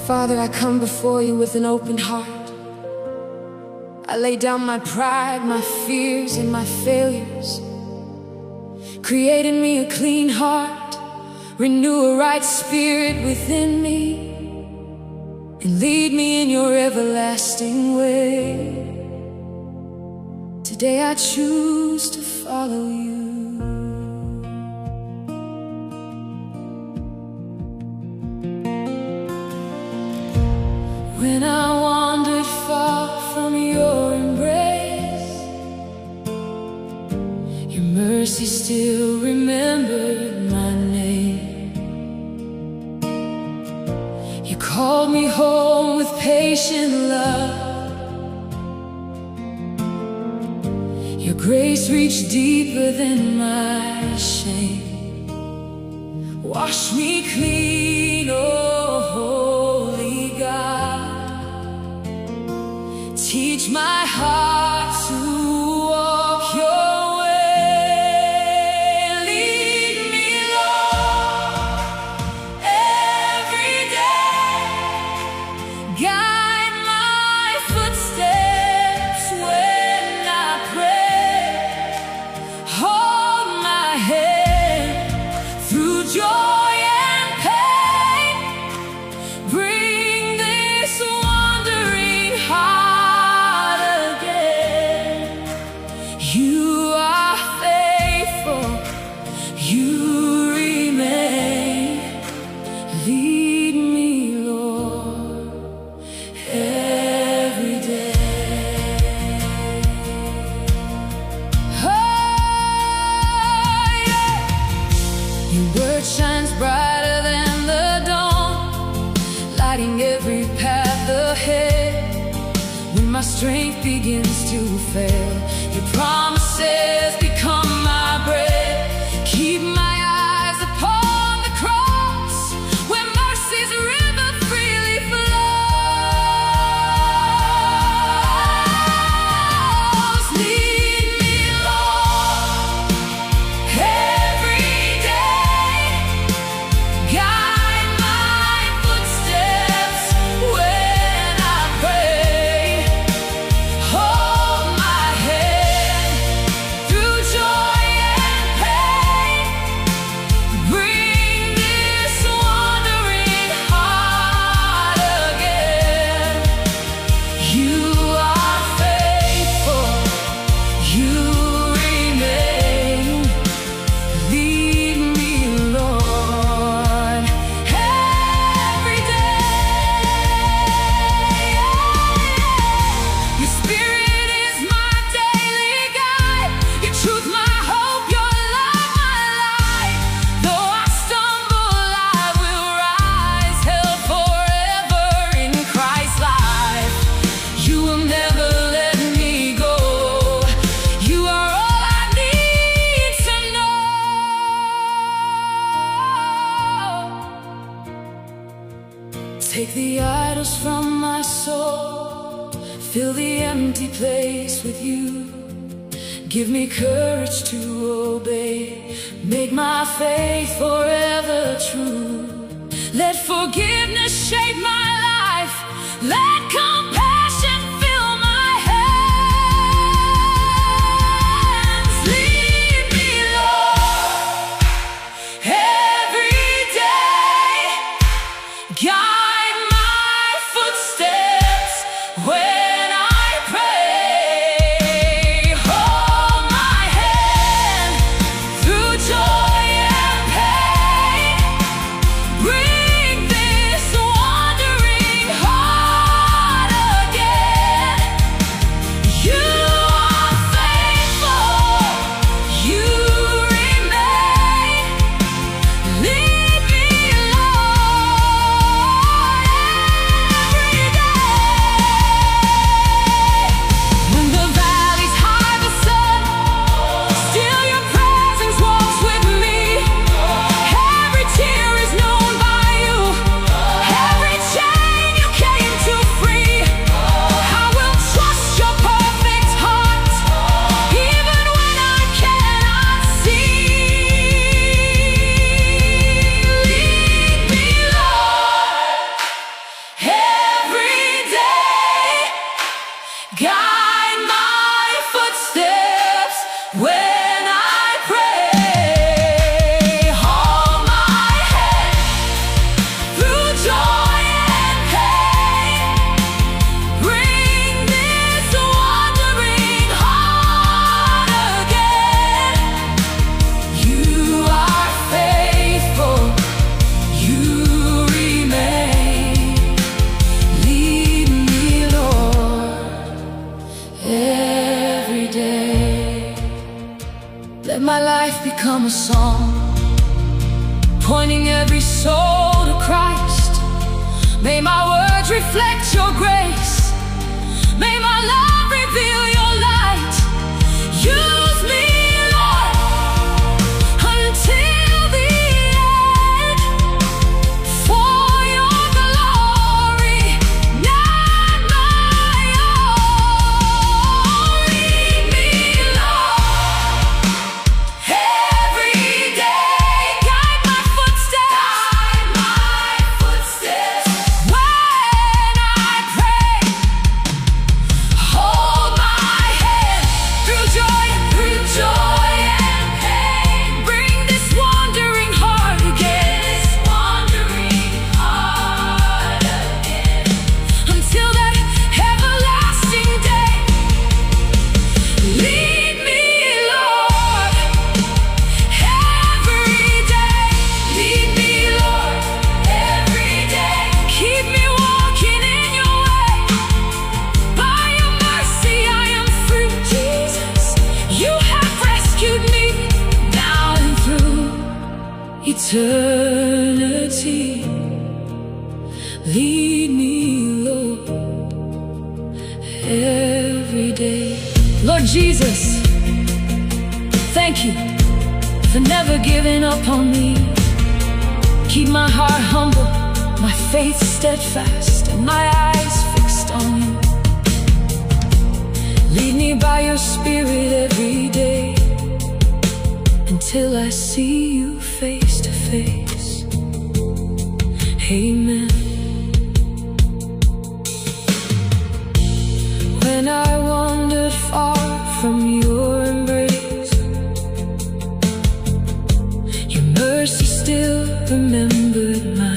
Father, I come before you with an open heart. I lay down my pride, my fears, and my failures. Create in me a clean heart, renew a right spirit within me, and lead me in your everlasting way. Today I choose to follow you. When I wandered far from your embrace, your mercy still remembered my name. You called me home with patient love. Your grace reached deeper than my shame. Wash me clean, oh holy God. Teach my heart to walk your way. Lead me, Lord, every day. Guide my footsteps when I pray. Hold my hand through joy and pain. Bring this wandering heart again. You are faithful, you remain. Lead me, Lord, every day. Oh, yeah. Your word shines brighter than the dawn, lighting every path ahead. When my strength begins to fail, your promises become my bread. Keep my eyes upon the cross, where mercy's river freely flows. Lead me, Lord, every day. Guide my footsteps when I pray. Hold my hand through joy and pain. Bring this wandering heart again. You are faithful, you remain. Lead me, Lord, every day. Your spirit is my daily guide, your truth my hope, your love my light. Though I stumble, I will rise, held forever in Christ's life. You will never let me go. You are all I need to know. Take the idols from my soul, fill the empty place with you. Give me courage to obey, make my faith forever true. Let forgiveness shape my life, let compassion fill my hands. Lead me, Lord, every day. Guide my footsteps when I pray. Hold my hand through joy and pain. Bring this wandering heart become a song, pointing every soul to Christ. May my words reflect your grace. May my love reveal your light. Use me, Lord, until the end, for your glory, not my own. Lead me, Lord, every day. Guide my footsteps, when I pray. Hold my hand through joy and pain. Bring this wandering heart again, until that everlasting day. Lead me, Lord, every day. Lead me, Lord, every day. Keep me walking in your way. By your mercy I am free, Jesus. You have rescued me now and through eternity. Lead me, Lord, every day. Lord Jesus, thank you for never giving up on me. Keep my heart humble, my faith steadfast, and my eyes fixed on you. Lead me by your Spirit every day, until I see you face to face. Amen. When I wandered far from your embrace, your mercy still remembered my